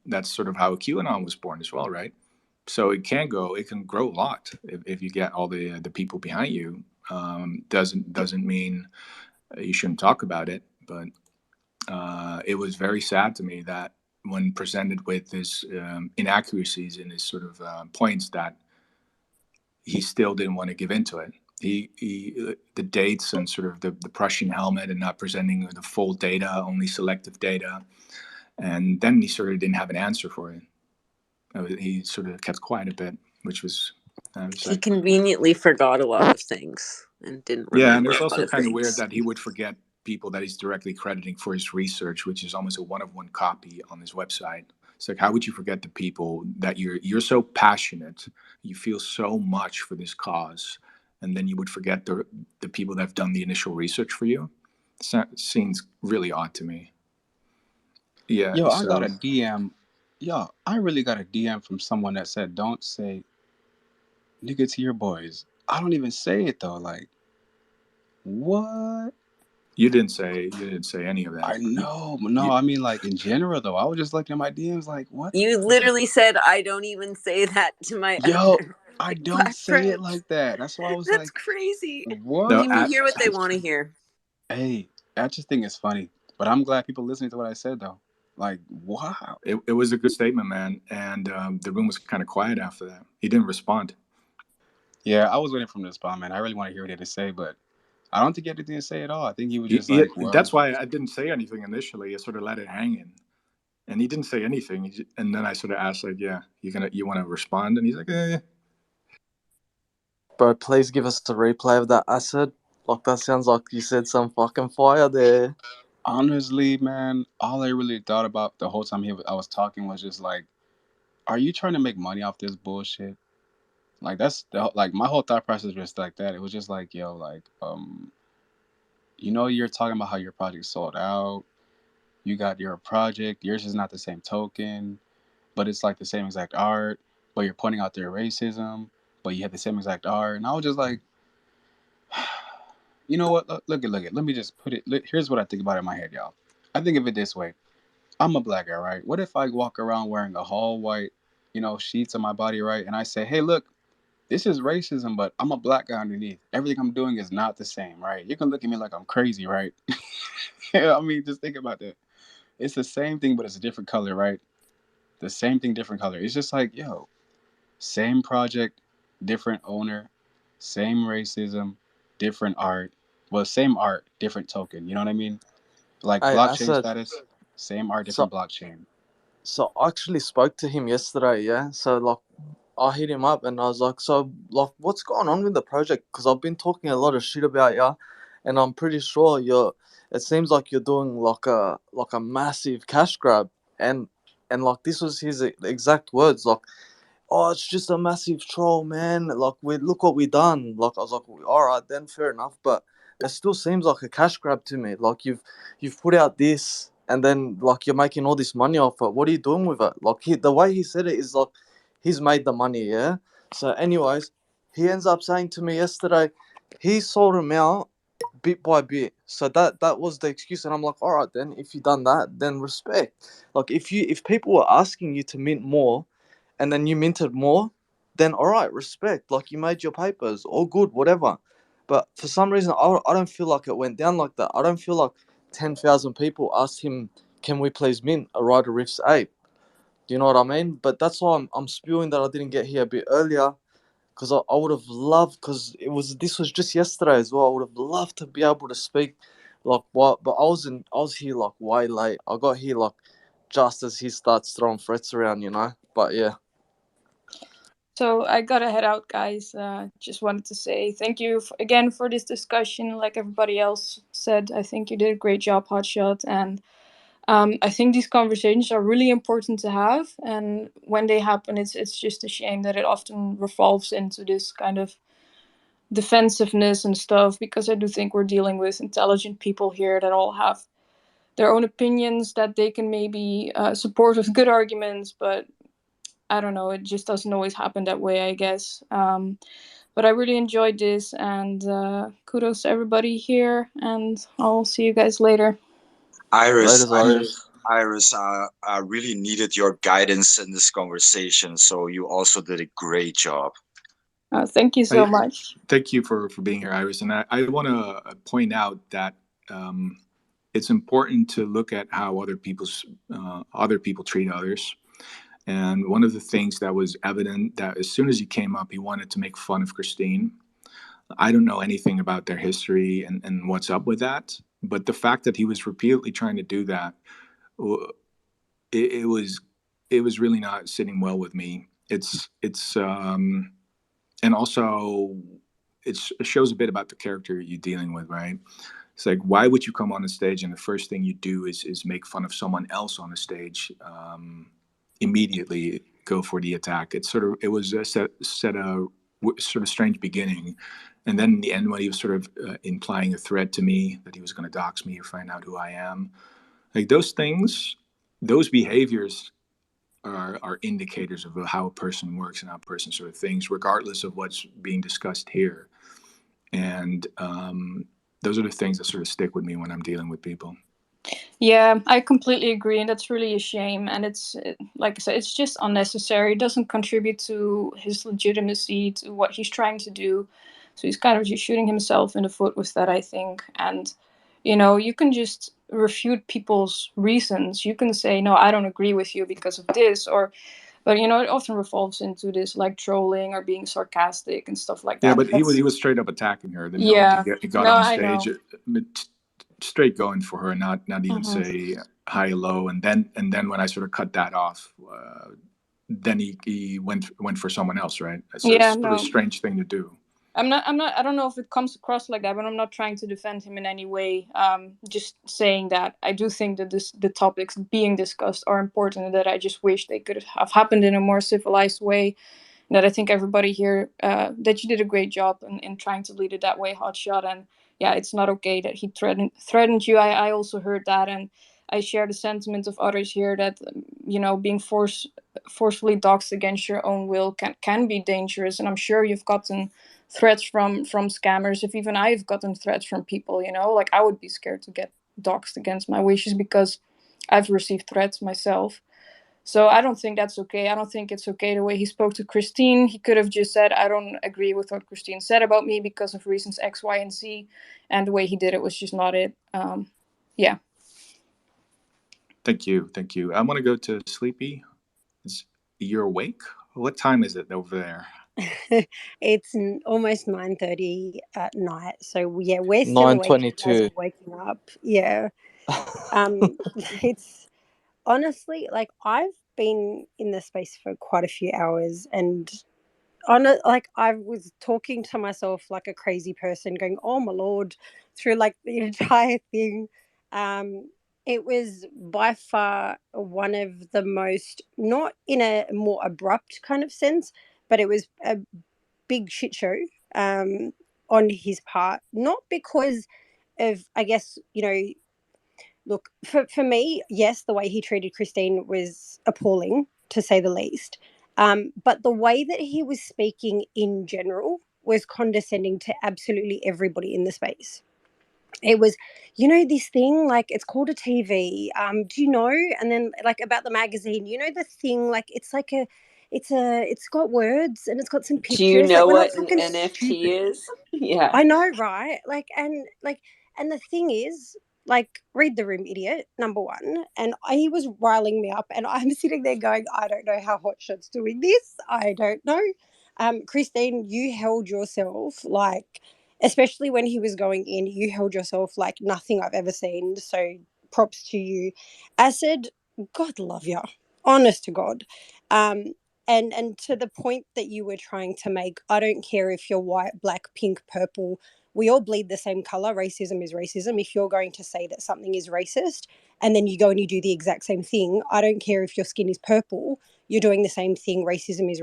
that's sort of how QAnon was born as well, right? So it can grow a lot if you get all the people behind you. Doesn't mean you shouldn't talk about it, but it was very sad to me that when presented with his inaccuracies and his sort of points, that he still didn't want to give into it. The dates and sort of the Prussian helmet and not presenting the full data, only selective data, and then he sort of didn't have an answer for it. He sort of kept quiet a bit, which was he conveniently forgot a lot of things and didn't remember. Yeah, and it's a lot also of kind of things. weird that he would forget people that he's directly crediting for his research, which is almost a one-of-one copy on his website. It's like, how would you forget the people that you're so passionate, you feel so much for this cause, and then you would forget the people that have done the initial research for you? Seems really odd to me. Yeah. Yo, I got a DM. Yo, I really got a DM from someone that said, "Don't say nigga to your boys." I don't even say it though. Like, what? You didn't say any of that. I know. No, I mean like in general though. I was just looking at my DMs like, what? You literally said, "I don't even say that to my." Yo, I don't say it like that. That's why I was That's like, crazy. what? No, people hear what they want to hear. Hey, I just think it's funny. But I'm glad people listening to what I said though. Like, wow. It was a good statement, man. And the room was kind of quiet after that. He didn't respond. Yeah, I was waiting for him to respond, man. I really want to hear what he had to say, but I don't think he had anything to say at all. I think he was just like, well. That's why I didn't say anything initially. I sort of let it hang in. And he didn't say anything. And then I sort of asked, like, yeah, you want to respond? And he's like, yeah. Bro, please give us the replay of that acid. Like, that sounds like you said some fucking fire there. Honestly, man, all I really thought about the whole time I was talking was just like, are you trying to make money off this bullshit? Like, that's like my whole thought process was like that. It was just like, yo, like, you're talking about how your project sold out. You got your project. Yours is not the same token, but it's like the same exact art. But you're pointing out their racism, but you have the same exact art. And I was just like, you know what? Look at. Let me just put it. Here's what I think about it in my head, y'all. I think of it this way. I'm a black guy, right? What if I walk around wearing a whole white, sheets on my body, right? And I say, hey, look, this is racism, but I'm a black guy underneath. Everything I'm doing is not the same, right? You can look at me like I'm crazy, right? I mean, just think about that. It's the same thing, but it's a different color, right? The same thing, different color. It's just like, yo, same project, different owner, same racism, different art. Well, same art, different token. You know what I mean? Like blockchain status, same art, different blockchain. So I actually spoke to him yesterday, yeah? So, like, I hit him up and I was like, so, like, what's going on with the project? Because I've been talking a lot of shit about you, and I'm pretty sure it seems like you're doing like a massive cash grab. And like, this was his exact words, like, oh, it's just a massive troll, man. Like, look what we done. Like, I was like, all right, then fair enough. But it still seems like a cash grab to me. Like, you've put out this, and then like you're making all this money off it. What are you doing with it? Like, the way he said it is like he's made the money, yeah. So, anyways, he ends up saying to me yesterday, he sold him out bit by bit. So that was the excuse, and I'm like, all right, then if you done that, then respect. Like, if people were asking you to mint more, and then you minted more, then all right, respect. Like, you made your papers, all good, whatever. But for some reason, I don't feel like it went down like that. I don't feel like 10,000 people asked him, can we please mint a Rider Riffs ape? Do you know what I mean? But that's why I'm spewing that I didn't get here a bit earlier, because I would have loved, because this was just yesterday as well. I would have loved to be able to speak, like, what, but I was here like way late. I got here like just as he starts throwing threats around, But yeah. So I gotta head out, guys. Just wanted to say thank you again for this discussion. Like everybody else said, I think you did a great job, Hotshot, and I think these conversations are really important to have. And when they happen, it's just a shame that it often revolves into this kind of defensiveness and stuff. Because I do think we're dealing with intelligent people here that all have their own opinions that they can maybe support with good arguments, but I don't know, it just doesn't always happen that way, I guess. But I really enjoyed this, and kudos to everybody here, and I'll see you guys later. Iris. Iris, I really needed your guidance in this conversation, so you also did a great job. Thank you so I, much. thank you for being here, Iris. And I want to point out that it's important to look at how other people treat others. And one of the things that was evident that as soon as he came up, he wanted to make fun of Christine. I don't know anything about their history and what's up with that, but the fact that he was repeatedly trying to do that, it was really not sitting well with me. And also it shows a bit about the character you're dealing with, right? It's like, why would you come on a stage and the first thing you do is make fun of someone else on the stage? Immediately go for the attack. It was a set a sort of strange beginning, and then in the end, when he was sort of implying a threat to me that he was going to dox me or find out who I am, like those things, those behaviors are indicators of how a person works and how a person sort of thinks, regardless of what's being discussed here. And those are the things that sort of stick with me when I'm dealing with people. Yeah, I completely agree, and that's really a shame. And like I said, it's just unnecessary. It doesn't contribute to his legitimacy, to what he's trying to do. So he's kind of just shooting himself in the foot with that, I think. And you can just refute people's reasons. You can say, no, I don't agree with you because of this, but it often revolves into this like trolling or being sarcastic and stuff like Yeah, that. but he was straight up attacking her the moment Yeah, he got no, on I stage, know. straight going for her, not even Mhm. say hi, hello, and then when I sort of cut that off, then he went for someone else, right? It's a Yeah, sort of no. strange thing to do. I'm not. I don't know if it comes across like that, but I'm not trying to defend him in any way. Just saying that I do think that the topics being discussed are important, and that I just wish they could have happened in a more civilized way. And that I think everybody here, that you did a great job in trying to lead it that way, Hotshot. And yeah, it's not okay that he threatened you. I also heard that, and I share the sentiment of others here that being forcefully doxxed against your own will can be dangerous. And I'm sure you've gotten threats from scammers. If even I've gotten threats from people, like I would be scared to get doxxed against my wishes because I've received threats myself. So I don't think that's okay. I don't think it's okay the way he spoke to Christine. He could have just said, I don't agree with what Christine said about me because of reasons X, Y, and Z. And the way he did it was just not it. Yeah. Thank you. I'm gonna go to Sleepy. You're awake? What time is it over there? It's almost 9:30 at night. So yeah, we're still awake. You guys 9:22. are waking up. Yeah. It's honestly like I've been in the space for quite a few hours, and like I was talking to myself like a crazy person, going, "Oh my lord," through like the entire thing. Um, it was by far one of the most, not in a more abrupt kind of sense, but it was a big shit show um, on his part. Not because of, I guess, look, for me, yes, the way he treated Christine was appalling, to say the least. But the way that he was speaking in general was condescending to absolutely everybody in the space. It was, this thing, like it's called a TV. Do you know? And then like about the magazine, the thing, like it's got words and it's got some Do you pictures. Like know we're not what an talking stupid. NFT is? Yeah. I know, right? And the thing is, like, read the room, idiot. Number one, and he was riling me up, and I'm sitting there going, I don't know how Hotshot's doing this. I don't know. Christine, you held yourself like, especially when he was going in, you held yourself like nothing I've ever seen. So props to you. Acid, God love you. Honest to God. Um, and to the point that you were trying to make, I don't care if you're white, black, pink, purple, we all bleed the same color. Racism is racism. If you're going to say that something is racist and then you go and you do the exact same thing, I don't care if your skin is purple, you're doing the same thing. Racism is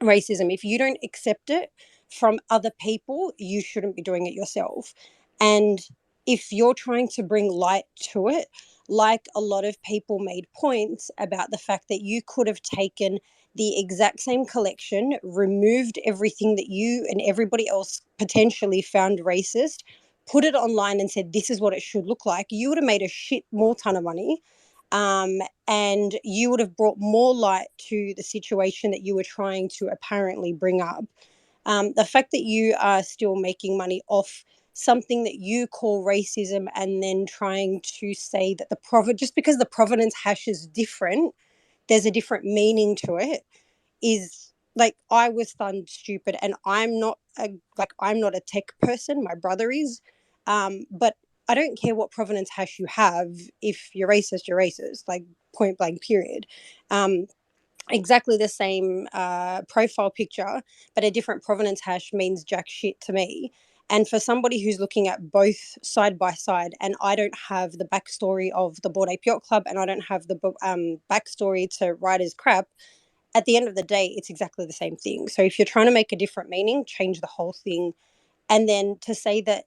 racism. If you don't accept it from other people, you shouldn't be doing it yourself. And if you're trying to bring light to it, like a lot of people made points about the fact that you could have taken the exact same collection, removed everything that you and everybody else potentially found racist, put it online and said, this is what it should look like, you would have made a shit more ton of money. and you would have brought more light to the situation that you were trying to apparently bring up. The fact that you are still making money off something that you call racism and then trying to say that just because the provenance hash is different, there's a different meaning to it, is like, I was stunned stupid. And I'm not a tech person, my brother is, but I don't care what provenance hash you have. If you're racist, you're racist, like, point blank, period. Exactly the same profile picture, but a different provenance hash means jack shit to me. And for somebody who's looking at both side by side, and I don't have the backstory of the Bored Ape Yacht Club, and I don't have the backstory to Writer's Crap, at the end of the day, it's exactly the same thing. So if you're trying to make a different meaning, change the whole thing. And then to say that,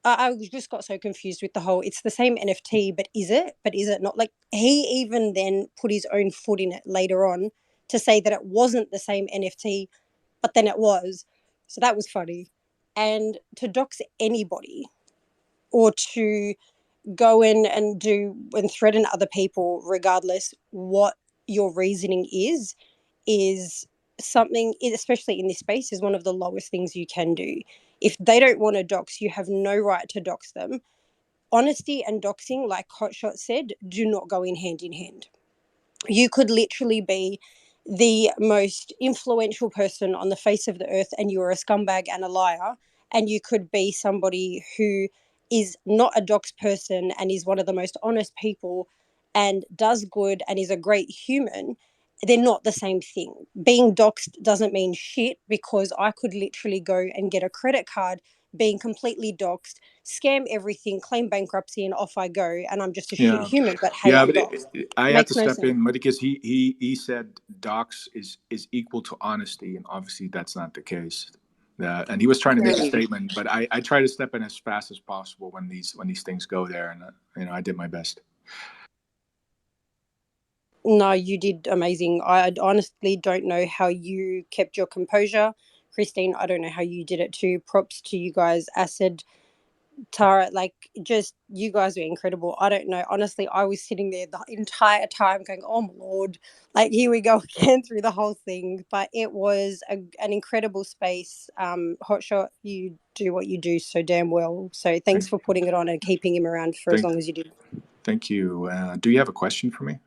I just got so confused with the whole, it's the same NFT, but is it? But is it not? Like, he even then put his own foot in it later on to say that it wasn't the same NFT, but then it was. So that was funny. And to dox anybody, or to go in and do and threaten other people, regardless what your reasoning is something, especially in this space, is one of the lowest things you can do. If they don't want to dox, you have no right to dox them. Honesty and doxing, like Hotshot said, do not go in hand. You could literally be the most influential person on the face of the earth and you're a scumbag and a liar, and you could be somebody who is not a dox person and is one of the most honest people and does good and is a great human. They're not the same thing. Being doxed doesn't mean shit, because I could literally go and get a credit card being completely doxed, scam everything, claim bankruptcy, and off I go, and I'm just a shit Yeah, human. But hey, yeah, I'm but doxed. I had to Makes no step sense. in, but because he said docs is equal to honesty, and obviously that's not the case. And he was trying to make a statement, but I try to step in as fast as possible when these things go there, and I did my best. No, you did amazing. I honestly don't know how you kept your composure. Christine, I don't know how you did it too. Props to you guys. Acid, Tara, like, just, you guys were incredible. I don't know. Honestly, I was sitting there the entire time going, oh my Lord, like, here we go again through the whole thing. But it was an incredible space. Hotshot, you do what you do so damn well. So thanks for putting it on and keeping him around for as Thank, long as you did. thank you. Do you have a question for me?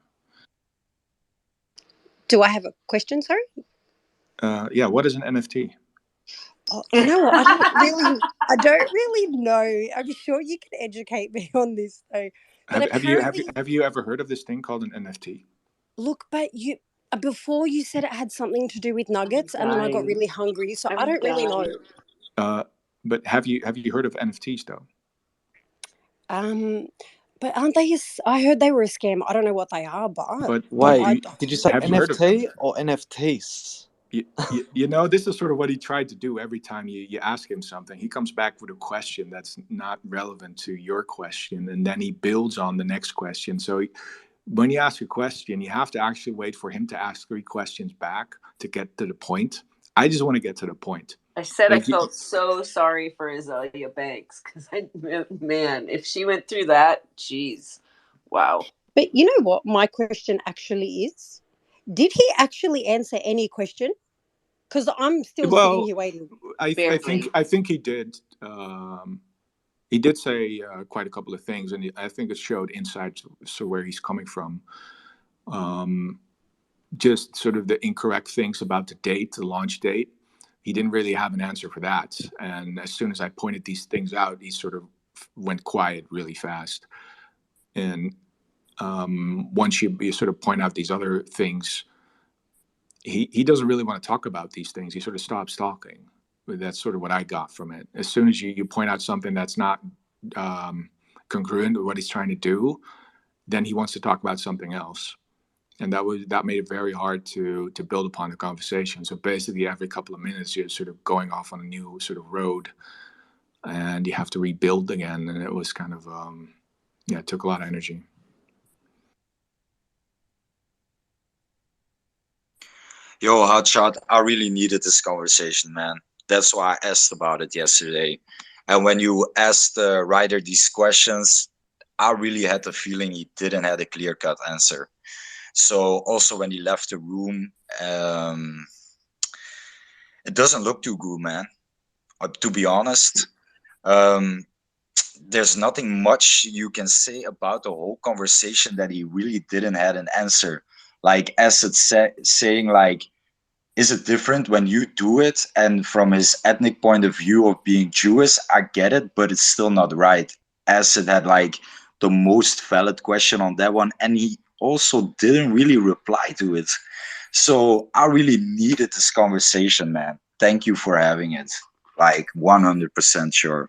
Do I have a question, sorry? Yeah, what is an NFT? Oh, you know what? I don't really know. I'm sure you can educate me on this though. But Have you ever heard of this thing called an NFT? look, but you, before you said it had something to do with nuggets, and then I got really hungry, so I don't really know. But have you heard of NFTs though? Um, but aren't they? I heard they were a scam. I don't know what they are, but Wait, did you say have you heard of NFT or NFTs? You know, this is sort of what he tried to do every time you ask him something. He comes back with a question that's not relevant to your question, and then he builds on the next question. So when you ask a question, you have to actually wait for him to ask 3 questions back to get to the point. I just want to get to the point. I said I felt so sorry for Azalea Banks, because man, if she went through that, geez, wow. But you know what my question actually is? Did he actually answer any question? Because I'm still sitting here waiting. I think he did. He did say quite a couple of things, and I think it showed insight to where he's coming from. Just sort of the incorrect things about the launch date. He didn't really have an answer for that. And as soon as I pointed these things out, he sort of went quiet really fast. And once you sort of point out these other things, he doesn't really want to talk about these things. He sort of stops talking. That's sort of what I got from it. As soon as you point out something that's not congruent with what he's trying to do, then he wants to talk about something else. And that made it very hard to build upon the conversation. So basically, every couple of minutes, you're sort of going off on a new sort of road, and you have to rebuild again. And it was kind of it took a lot of energy. Yo, Hotshot, I really needed this conversation, man. That's why I asked about it yesterday. And when you asked the writer these questions, I really had the feeling he didn't have a clear-cut answer. So also when he left the room, it doesn't look too good, man. To be honest, um, there's nothing much you can say about the whole conversation that he really didn't have an answer. Like as it's saying like, is it different when you do it? And from his ethnic point of view of being Jewish, I get it, but it's still not right. As it had like the most valid question on that one, and he also didn't really reply to it. So I really needed this conversation, man. Thank you for having it. Like 100% sure.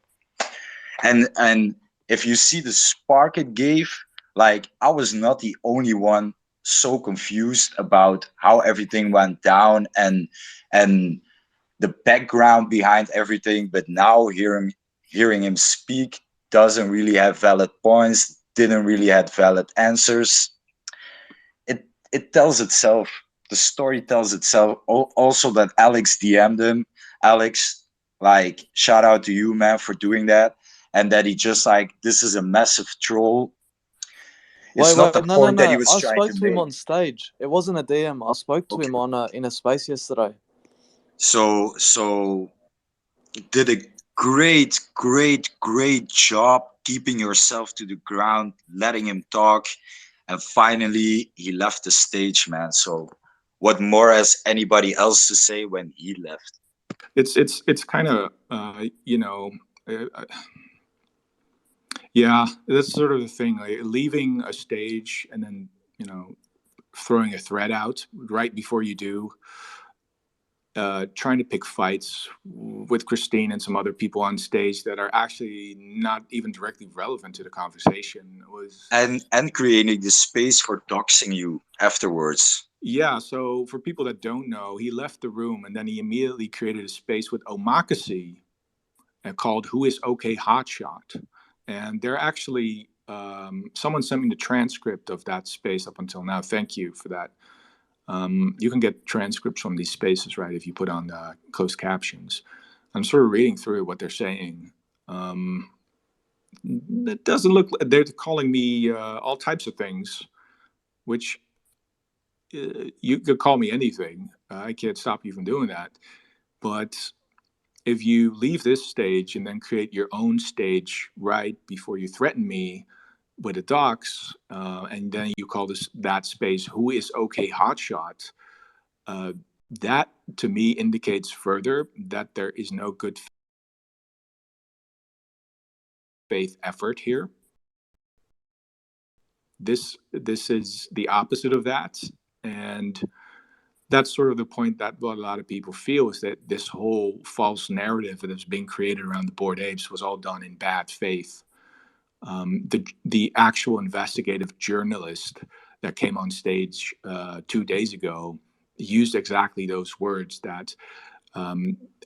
And if you see the spark it gave, like I was not the only one so confused about how everything went down and the background behind everything. But now hearing him speak doesn't really have valid points, didn't really have valid answers. It tells itself. The story tells itself. Also that Alex DM'd him. Alex, like shout out to you, man, for doing that. And that he just like, this is a massive troll. It's Wait, not the wait, no, no, point that he no. was I trying spoke to to him make. on stage. It wasn't a DM. I spoke to Okay. him on in a space yesterday. So you did a great job keeping yourself to the ground, letting him talk, and finally he left the stage, man. So what more has anybody else to say when he left? It's kind of yeah, that's sort of the thing. Like leaving a stage and then throwing a thread out right before you do. Trying to pick fights with Christine and some other people on stage that are actually not even directly relevant to the conversation was. And creating the space for doxing you afterwards. Yeah, so for people that don't know, he left the room and then he immediately created a space with Omakase called Who is OK Hotshot. And they're actually, someone sent me the transcript of that space up until now. Thank you for that. You can get transcripts from these spaces, right, if you put on closed captions. I'm sort of reading through what they're saying. It doesn't look, they're calling me all types of things, which you could call me anything. I can't stop you from doing that. But if you leave this stage and then create your own stage right before you threaten me with a dox, and then you call that space Who is OK Hotshot, uh, that to me indicates further that there is no good faith effort here. This is the opposite of that, and that's sort of the point that what a lot of people feel is that this whole false narrative that's being created around the Bored Apes was all done in bad faith. The actual investigative journalist that came on stage 2 days ago used exactly those words that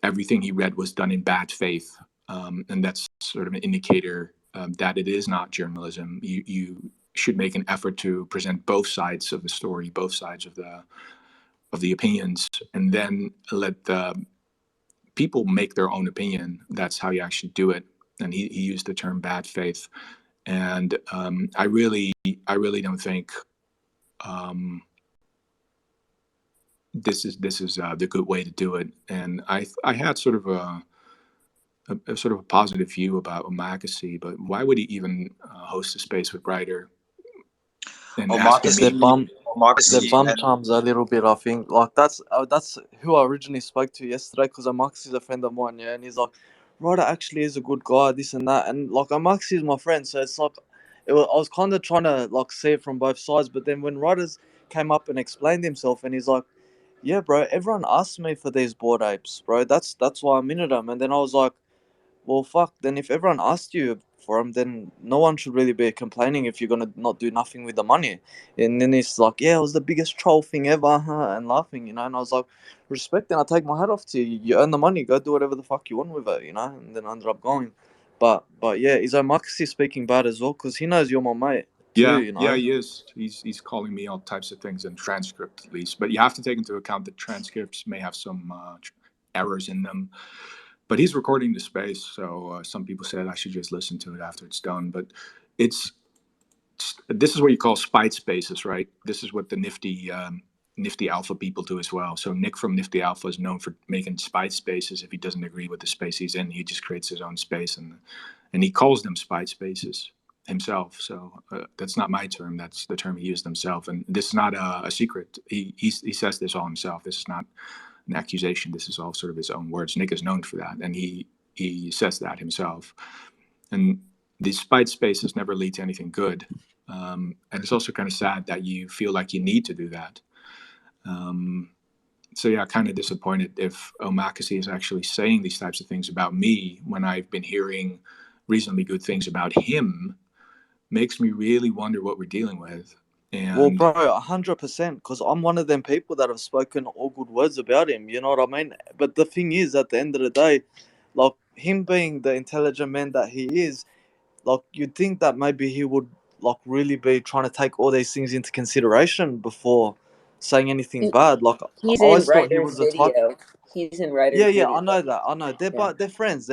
everything he read was done in bad faith, and that's sort of an indicator that it is not journalism. You should make an effort to present both sides of the story, both sides of the opinions, and then let the people make their own opinion. That's how you actually do it. And he used the term bad faith, and I really don't think this is the good way to do it. And I had sort of a sort of a positive view about Omakase, but why would he even host a space with Ryder and asking Because Omakase, they me? bum they Omakase, bum and chums a little bit. I think like that's who I originally spoke to yesterday. Because Amax is a friend of mine, yeah, and he's like, Ryder actually is a good guy, this and that, and like Amax is my friend, so it's like, I was kind of trying to like see it from both sides, but then when Ryder's came up and explained himself, and he's like, yeah, bro, everyone asked me for these board apes, bro. That's why I'm into them, and then I was like, well, fuck. Then if everyone asked you for them, then no one should really be complaining if you're gonna not do nothing with the money. And then it's like, yeah, it was the biggest troll thing ever, huh? And laughing, you know. And I was like, respect, and I take my hat off to you. You earn the money, go do whatever the fuck you want with it, you know. And then I ended up going. But yeah, is Omakase speaking bad as well? Because he knows you're my mate too, Yeah, you yeah, know. he is. He's calling me all types of things in transcript, at least. But you have to take into account that transcripts may have some errors in them. But he's recording the space, so some people said I should just listen to it after it's done. But it's this is what you call spite spaces, right? This is what the Nifty Alpha people do as well. So Nick from Nifty Alpha is known for making spite spaces. If he doesn't agree with the space he's in, he just creates his own space, and he calls them spite spaces himself. So that's not my term. That's the term he used himself. And this is not a secret. He says this all himself. This is not an accusation. This is all sort of his own words. Nick is known for that, and he says that himself. And these spite spaces never lead to anything good. And it's also kind of sad that you feel like you need to do that. So yeah, kind of disappointed if Omakase is actually saying these types of things about me when I've been hearing reasonably good things about him. Makes me really wonder what we're dealing with. And Well, bro, 100%, because I'm one of them people that have spoken all good words about him. You know what I mean? But the thing is, at the end of the day, like him being the intelligent man that he is, like you'd think that maybe he would like really be trying to take all these things into consideration before saying anything bad. Like I He's in always thought he Ryder's was the type. video. He's in Yeah, Ryder's yeah, video. I know that. I know. They're Yeah. they're friends. They're